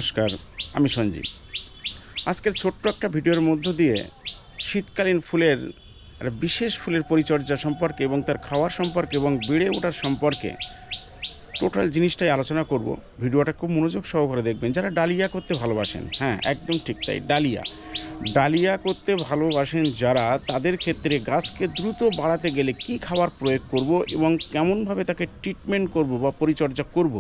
নমস্কার, আমি সঞ্জীব। আজকের ছোট্ট একটা ভিডিওর মধ্য দিয়ে শীতকালীন ফুলের একটা বিশেষ ফুলের পরিচর্যা সম্পর্কে এবং তার খাওয়ার সম্পর্কে এবং বেড়ে ওঠার সম্পর্কে টোটাল জিনিসটাই আলোচনা করব। ভিডিওটা খুব মনোযোগ সহকারে দেখবেন। যারা ডালিয়া করতে ভালোবাসেন, হ্যাঁ একদম ঠিক তাই, ডালিয়া করতে ভালোবাসেন যারা, তাদের ক্ষেত্রে গাছকে দ্রুত বাড়াতে গেলে কি খাবার প্রয়োগ করব এবং কেমনভাবে তাকে ট্রিটমেন্ট করব বা পরিচর্যা করব,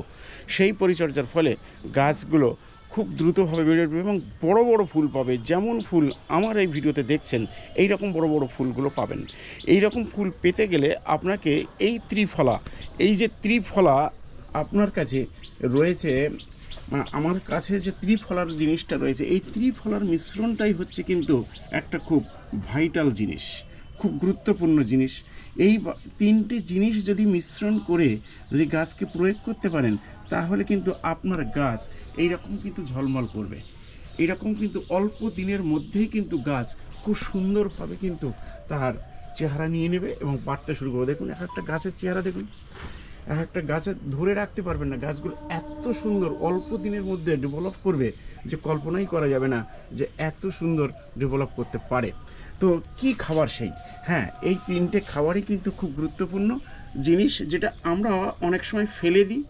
সেই পরিচর্যার ফলে গাছগুলো খুব দ্রুতভাবে বেড়ে উঠবে এবং বড় বড় ফুল পাবে। যেমন ফুল আমার এই ভিডিওতে দেখছেন, এই রকম বড় বড় ফুলগুলো পাবেন। এই রকম ফুল পেতে গেলে আপনাকে এই ত্রিফলা আপনার কাছে রয়েছে। আমার কাছে যে ত্রিফলার জিনিসটা রয়েছে, এই ত্রিফলার মিশ্রণটাই হচ্ছে কিন্তু একটা খুব ভাইটাল জিনিস, খুব গুরুত্বপূর্ণ জিনিস। এই তিনটে জিনিস যদি মিশ্রণ করে যদি গাছকে প্রয়োগ করতে পারেন, তাহলে কিন্তু আপনার গাছ এইরকম কিন্তু ঝলমল করবে। এইরকম কিন্তু অল্প দিনের মধ্যেই কিন্তু গাছ খুব সুন্দরভাবে কিন্তু তার চেহারা নিয়ে নেবে এবং বাড়তে শুরু করবে। দেখুন, এক একটা গাছের চেহারা দেখুন, এক একটা গাছে ধরে রাখতে পারবেন না। গাছগুলো এত সুন্দর অল্প দিনের মধ্যে ডেভেলপ করবে যে কল্পনাই করা যাবে না যে এত সুন্দর ডেভেলপ করতে পারে। তো কি খাবার সেই? হ্যাঁ, এই তিনটে খাবারই কিন্তু খুব গুরুত্বপূর্ণ জিনিস, যেটা আমরা অনেক সময় ফেলে দিই।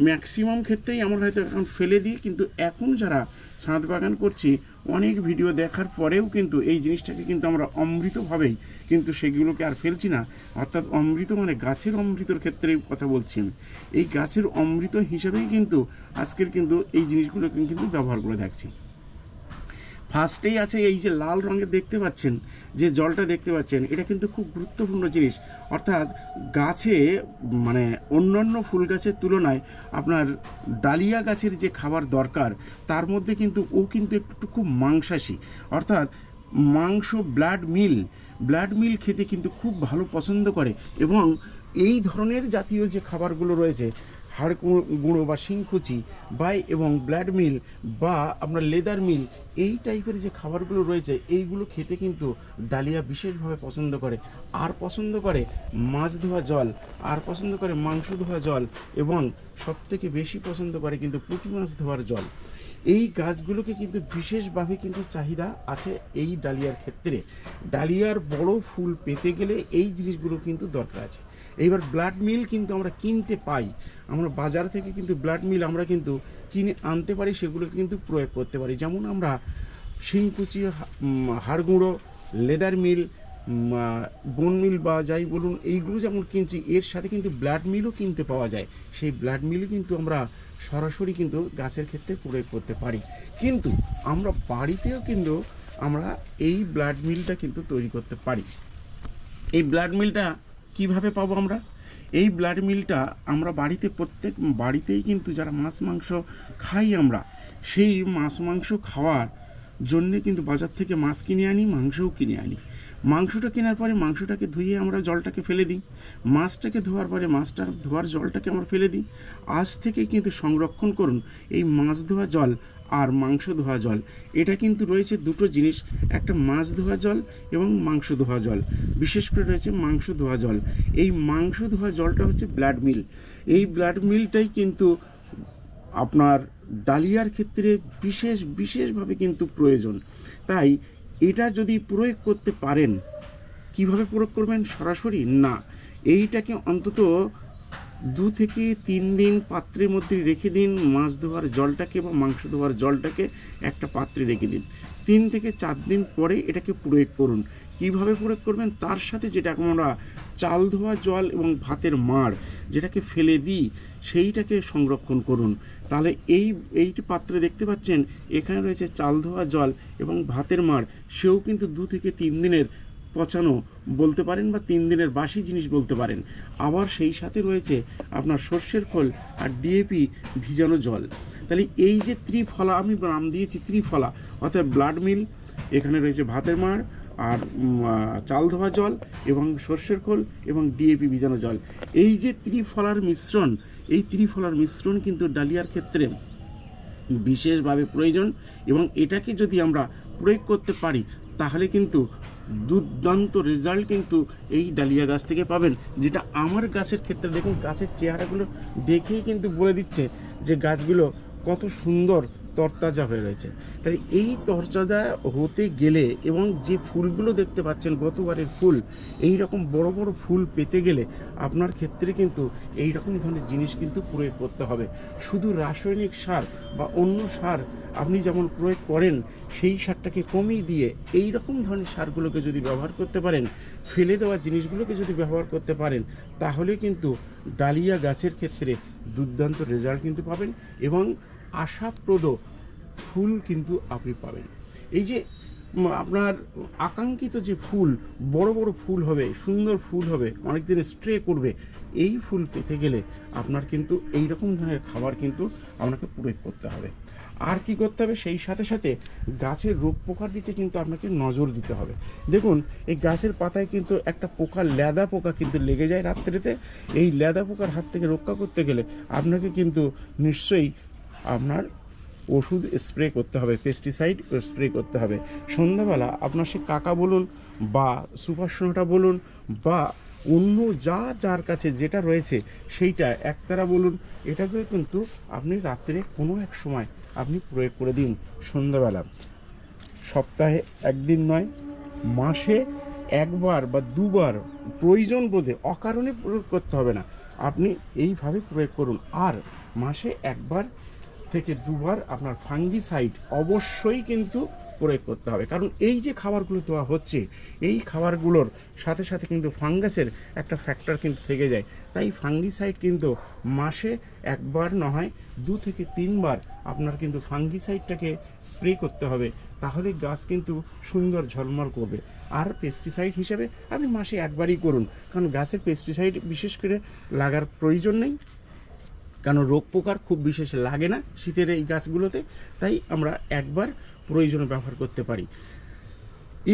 ম্যাক্সিমাম ক্ষেত্রেই আমরা হয়তো এখন ফেলে দিই, কিন্তু এখন যারা ছাদ বাগান করছি, অনেক ভিডিও দেখার পরেও কিন্তু এই জিনিসটাকে কিন্তু আমরা অমৃতভাবেই কিন্তু সেগুলোকে আর ফেলছি না। অর্থাৎ অমৃত মানে গাছের অমৃতর ক্ষেত্রে কথা বলছি আমি। এই গাছের অমৃত হিসেবেই কিন্তু আজকের কিন্তু এই জিনিসগুলোকে কিন্তু ব্যবহার করে দেখছি। ফার্স্টেই আছে এই যে লাল রঙের দেখতে পাচ্ছেন, যে জলটা দেখতে পাচ্ছেন, এটা কিন্তু খুব গুরুত্বপূর্ণ জিনিস। অর্থাৎ গাছে মানে অন্যান্য ফুল গাছের তুলনায় আপনার ডালিয়া গাছের যে খাবার দরকার, তার মধ্যে কিন্তু ও কিন্তু একটু খুব মাংসাশী। অর্থাৎ মাংস, ব্লাড মিল খেতে কিন্তু খুব ভালো পছন্দ করে। এবং এই ধরনের জাতীয় যে খাবারগুলো রয়েছে, হাড় গুঁড়ো বা শিংকুচি বা এবং ব্লাড মিল বা আপনার লেদার মিল, এই টাইপের যে খাবারগুলো রয়েছে, এইগুলো খেতে কিন্তু ডালিয়া বিশেষভাবে পছন্দ করে। আর পছন্দ করে মাছ ধোয়া জল, আর পছন্দ করে মাংস ধোয়া জল, এবং সবথেকে বেশি পছন্দ করে কিন্তু পুঁটি মাছ ধোয়ার জল। এই গাছগুলোকে কিন্তু বিশেষভাবে কিন্তু চাহিদা আছে এই ডালিয়ার ক্ষেত্রে। ডালিয়ার বড় ফুল পেতে গেলে এই জিনিসগুলো কিন্তু দরকার আছে। এইবার ব্লাড মিল কিন্তু আমরা কিনতে পাই, আমরা বাজার থেকে কিন্তু ব্লাড মিল আমরা কিন্তু কিনে আনতে পারি, সেগুলোকে কিন্তু প্রয়োগ করতে পারি। যেমন আমরা শিংকুচি, হাড়গুঁড়ো, লেদার মিল, বোন মিল বা যাই বলুন, এইগুলো যেমন কিনছি, এর সাথে কিন্তু ব্লাড মিলও কিনতে পাওয়া যায়। সেই ব্লাড মিলও কিন্তু আমরা সরাসরি কিন্তু গাছের ক্ষেত্রে প্রয়োগ করতে পারি। কিন্তু আমরা বাড়িতেও কিন্তু আমরা এই ব্লাড মিলটা কিন্তু তৈরি করতে পারি। এই ব্লাড মিলটা কিভাবে পাবো আমরা? এই ব্লাড মিলটা আমরা প্রত্যেক বাড়িতেই কিন্তু যারা মাছ মাংস খাই, আমরা সেই মাছ মাংস খাওয়ার জন্যে কিন্তু বাজার থেকে মাছ কিনে আনি, মাংসও কিনে আনি। মাংসটা কেনার পরে মাংসটাকে ধুয়ে আমরা জলটাকে ফেলে দিই, মাছটাকে ধোয়ার পরে মাছটার ধোয়ার জলটাকে আমরা ফেলে দিই। আজ থেকে কিন্তু সংরক্ষণ করুন এই মাছ ধোয়া জল আর মাংস ধোয়া জল। এটা কিন্তু রয়েছে দুটো জিনিস, একটা মাছ ধোয়া জল এবং মাংস ধোয়া জল। বিশেষ করে রয়েছে মাংস ধোয়া জল। এই মাংস ধোয়া জলটা হচ্ছে ব্লাড মিল। এই ব্লাড মিলটাই কিন্তু আপনার ডালিয়ার ক্ষেত্রে বিশেষভাবে কিন্তু প্রয়োজন। তাই এটা যদি প্রয়োগ করতে পারেন, কিভাবে প্রয়োগ করবেন? সরাসরি না, এইটাকে অন্তত 2 থেকে 3 দিন পাত্রের মধ্যে রেখে দিন। মাছ ধোয়ার জলটাকে বা মাংস ধোয়ার জলটাকে একটা পাত্রে রেখে দিন। 3 থেকে 4 দিন পরে এটাকে প্রয়োগ করুন। কিভাবে প্রয়োগ করবেন? তার সাথে যেটা আমরা চাল ধোয়া জল এবং ভাতের মাড় যেটাকে ফেলে দিই, সেইটাকে সংরক্ষণ করুন। তাহলে এইটি পাত্রে দেখতে পাচ্ছেন, এখানে রয়েছে চাল ধোয়া জল এবং ভাতের মাড়। সেও কিন্তু 2 থেকে 3 দিনের পচানো বলতে পারেন বা 3 দিনের বাসি জিনিস বলতে পারেন। আবার সেই সাথে রয়েছে আপনার সর্ষের খোল আর ডিএপি ভিজানো জল। তাহলে এই যে ত্রিফলা, আমি নাম দিয়েছি ত্রিফলা, অর্থাৎ ব্লাড মিল, এখানে রয়েছে ভাতের মাড় আর চাল ধোয়া জল এবং সর্ষের খোল এবং ডিএপি ভিজানো জল। এই যে ত্রিফলার মিশ্রণ, এই ত্রিফলার মিশ্রণ কিন্তু ডালিয়ার ক্ষেত্রে বিশেষভাবে প্রয়োজন। এবং এটাকে যদি আমরা প্রয়োগ করতে পারি, তাহলে কিন্তু দুর্দান্ত রেজাল্ট কিন্তু এই ডালিয়া গাছ থেকে পাবেন। যেটা আমার গাছের ক্ষেত্রে দেখুন, গাছের চেহারাগুলো দেখেই কিন্তু বলে দিচ্ছে যে গাছগুলো কত সুন্দর তরতাজা হয়ে রয়েছে। তাই এই তরতাজা হতে গেলে এবং যে ফুলগুলো দেখতে পাচ্ছেন গতবারের ফুল, এই রকম বড় বড় ফুল পেতে গেলে আপনার ক্ষেত্রে কিন্তু এই রকম ধরনের জিনিস কিন্তু প্রয়োগ করতে হবে। শুধু রাসায়নিক সার বা অন্য সার আপনি যেমন প্রয়োগ করেন সেই সারটাকে কমিয়ে দিয়ে এই রকম ধরনের সারগুলোকে যদি ব্যবহার করতে পারেন, ফেলে দেওয়া জিনিসগুলোকে যদি ব্যবহার করতে পারেন, তাহলে কিন্তু ডালিয়া গাছের ক্ষেত্রে দুর্দান্ত রেজাল্ট কিন্তু পাবেন এবং আশাপ্রদ ফুল কিন্তু আপনি পাবেন। এই যে আপনার আকাঙ্ক্ষিত যে ফুল, বড় বড় ফুল হবে, সুন্দর ফুল হবে, অনেক দিন স্ট্রে করবে, এই ফুল পেতে গেলে আপনার কিন্তু এই রকম ধরনের খাবার কিন্তু আপনাকে প্রয়োগ করতে হবে। আর কি করতে হবে, সেই সাথে সাথে গাছের রোগ পোকার দিকে কিন্তু আপনাকে নজর দিতে হবে। দেখুন এই গাছের পাতায় কিন্তু একটা পোকা, লেদা পোকা কিন্তু লেগে যায় রাত্রিতে। এই লেদা পোকার হাত থেকে রক্ষা করতে গেলে আপনাকে কিন্তু নিশ্চয়ই আপনার ওষুধ স্প্রে করতে হবে, পেস্টিসাইড স্প্রে করতে হবে। সন্ধ্যাবেলা আপনার সে কাকা বলুন বা সুপারসোনাটা বলুন বা অন্য যার কাছে যেটা রয়েছে সেইটা একতারা বলুন, এটাকে কিন্তু আপনি রাত্রে কোনো এক সময় আপনি প্রয়োগ করে দিন সন্ধ্যাবেলা। সপ্তাহে একদিন নয়, মাসে একবার বা দুবার, প্রয়োজন বোধে, অকারণে প্রয়োগ করতে হবে না, আপনি এইভাবে প্রয়োগ করুন। আর মাসে একবার থেকে দুবার আপনার ফাঙ্গিসাইড অবশ্যই কিন্তু প্রয়োগ করতে হবে, কারণ এই যে খাবারগুলো দেওয়া হচ্ছে এই খাবারগুলোর সাথে সাথে কিন্তু ফাঙ্গাসের একটা ফ্যাক্টর কিন্তু থেকে যায়। তাই ফাঙ্গিসাইড কিন্তু মাসে একবার না হয় 2 থেকে 3 বার আপনার কিন্তু ফাঙ্গিসাইডটাকে স্প্রে করতে হবে, তাহলে গাছ কিন্তু সুন্দর ঝলমল করবে। আর পেস্টিসাইড হিসেবে আপনি মাসে একবারই করুন, কারণ গাছের পেস্টিসাইড বিশেষ করে লাগার প্রয়োজন নেই, কারণ রোগ পোকার খুব বিশেষ লাগে না শীতের এই গাছগুলোতে। তাই আমরা একবার প্রয়োজনে ব্যবহার করতে পারি।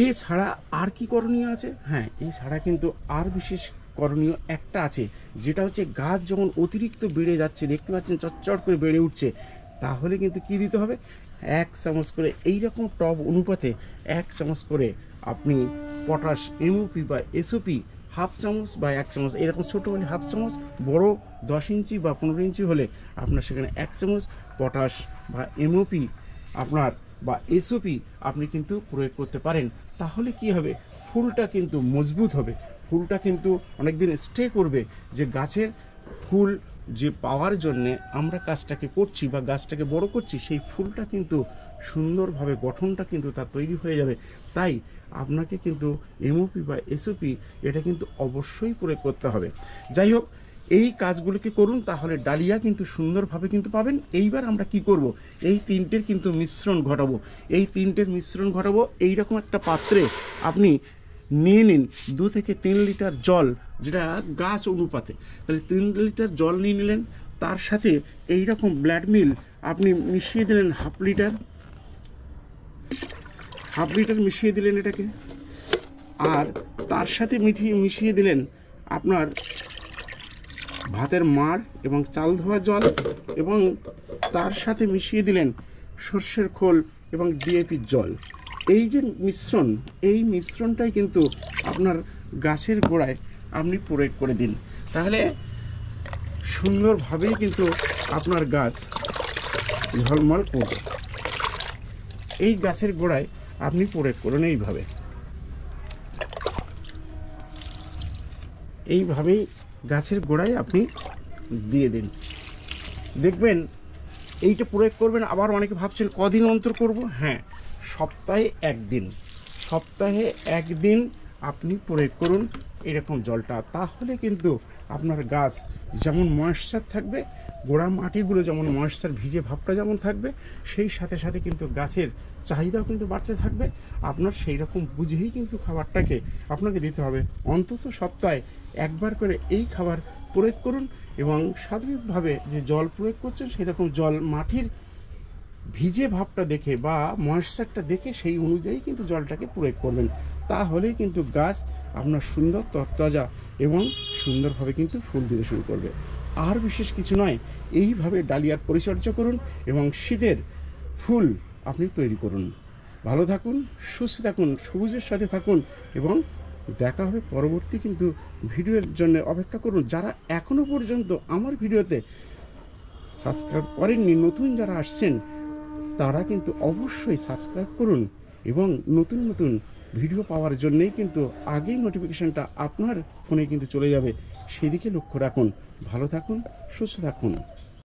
এছাড়া আর কি করণীয় আছে? হ্যাঁ, এছাড়া কিন্তু আর বিশেষ করণীয় একটা আছে, যেটা হচ্ছে গাছ যখন অতিরিক্ত বেড়ে যাচ্ছে, দেখতে পাচ্ছেন চটচট করে বেড়ে উঠছে, তাহলে কিন্তু কি দিতে হবে, 1 চামচ করে এই রকম টব অনুপাতে 1 চামচ করে আপনি পটাশ, এমওপি বা এসওপি, 1/2 চামচ বা 1 চামচ, এরকম ছোটো হলে 1/2 চামচ, বড় 10 ইঞ্চি বা 15 ইঞ্চি হলে আপনার সেখানে 1 চামচ পটাশ বা এমওপি আপনার বা এসওপি আপনি কিন্তু প্রয়োগ করতে পারেন। তাহলে কি হবে, ফুলটা কিন্তু মজবুত হবে, ফুলটা কিন্তু অনেক দিন স্টে করবে। যে গাছের ফুল যে পাওয়ার জন্যে আমরা কাজটাকে করছি বা গাছটাকে বড় করছি, সেই ফুলটা কিন্তু সুন্দরভাবে গঠনটা কিন্তু তার তৈরি হয়ে যাবে। তাই আপনাকে কিন্তু এমওপি বা এসওপি এটা কিন্তু অবশ্যই প্রয়োগ করতে হবে। যাই হোক, এই কাজগুলোকে করুন, তাহলে ডালিয়া কিন্তু সুন্দরভাবে কিন্তু পাবেন। এইবার আমরা কি করব, এই তিনটের কিন্তু মিশ্রণ ঘটাবো। এই তিনটের মিশ্রণ ঘটাবো এইরকম একটা পাত্রে আপনি নিয়ে নিন 2 থেকে 3 লিটার জল, যেটা গাছ অনুপাতে। তাহলে 3 লিটার জল নিয়ে নিলেন, তার সাথে এই রকম ব্লাড মিল আপনি মিশিয়ে দিলেন 1/2 লিটার মিশিয়ে দিলেন এটাকে। আর তার সাথে মিশিয়ে দিলেন আপনার ভাতের মাড় এবং চাল ধোয়া জল, এবং তার সাথে মিশিয়ে দিলেন সর্ষের খোল এবং ডিএপির জল। এই যে মিশ্রণ, এই মিশ্রণটাই কিন্তু আপনার গাছের গোড়ায় আপনি প্রয়োগ করে দিন, তাহলে সুন্দরভাবেই কিন্তু আপনার গাছ ঝলমল করবে। এই গাছের গোড়ায় আপনি প্রয়োগ করুন এইভাবেই গাছের গোড়ায় আপনি দিয়ে দিন, দেখবেন এইটা প্রয়োগ করবেন। আবার অনেকে ভাবছেন কদিন অন্তর করব, হ্যাঁ, সপ্তাহে একদিন আপনি প্রয়োগ করুন এরকম জলটা। তাহলে কিন্তু আপনার গাছ যেমন ময়েশ্চার থাকবে, গোড়া মাটিগুলো যেমন ময়েশ্চার, ভিজে ভাবটা যেমন থাকবে, সেই সাথে সাথে কিন্তু গাছের চাহিদাও কিন্তু বাড়তে থাকবে। আপনার সেই রকম বুঝেই কিন্তু খাবারটাকে আপনাকে দিতে হবে। অন্তত সপ্তাহে একবার করে এই খাবার প্রয়োগ করুন, এবং স্বাভাবিকভাবে যে জল প্রয়োগ করছেন সেরকম জল মাটির ভিজে ভাবটা দেখে বা ময়েশ্চারটা দেখে সেই অনুযায়ী কিন্তু জলটাকে প্রয়োগ করবেন। তাহলেই কিন্তু গাছ আপনার সুন্দর তরতাজা এবং সুন্দরভাবে কিন্তু ফুল দিতে শুরু করবে। আর বিশেষ কিছু নয়, এইভাবে ডালিয়ার পরিচর্যা করুন এবং শীতের ফুল আপনি তৈরি করুন। ভালো থাকুন, সুস্থ থাকুন, সবুজের সাথে থাকুন, এবং দেখা হবে পরবর্তী কিন্তু ভিডিওর জন্য অপেক্ষা করুন। যারা এখনও পর্যন্ত আমার ভিডিওতে সাবস্ক্রাইব করেননি, নতুন যারা আসছেন, তারা কিন্তু অবশ্যই সাবস্ক্রাইব করুন এবং নতুন নতুন ভিডিও পাওয়ার জন্যেই কিন্তু আগেই নোটিফিকেশানটা আপনার ফোনে কিন্তু চলে যাবে, সেদিকে লক্ষ্য রাখুন। ভালো থাকুন, সুস্থ থাকুন।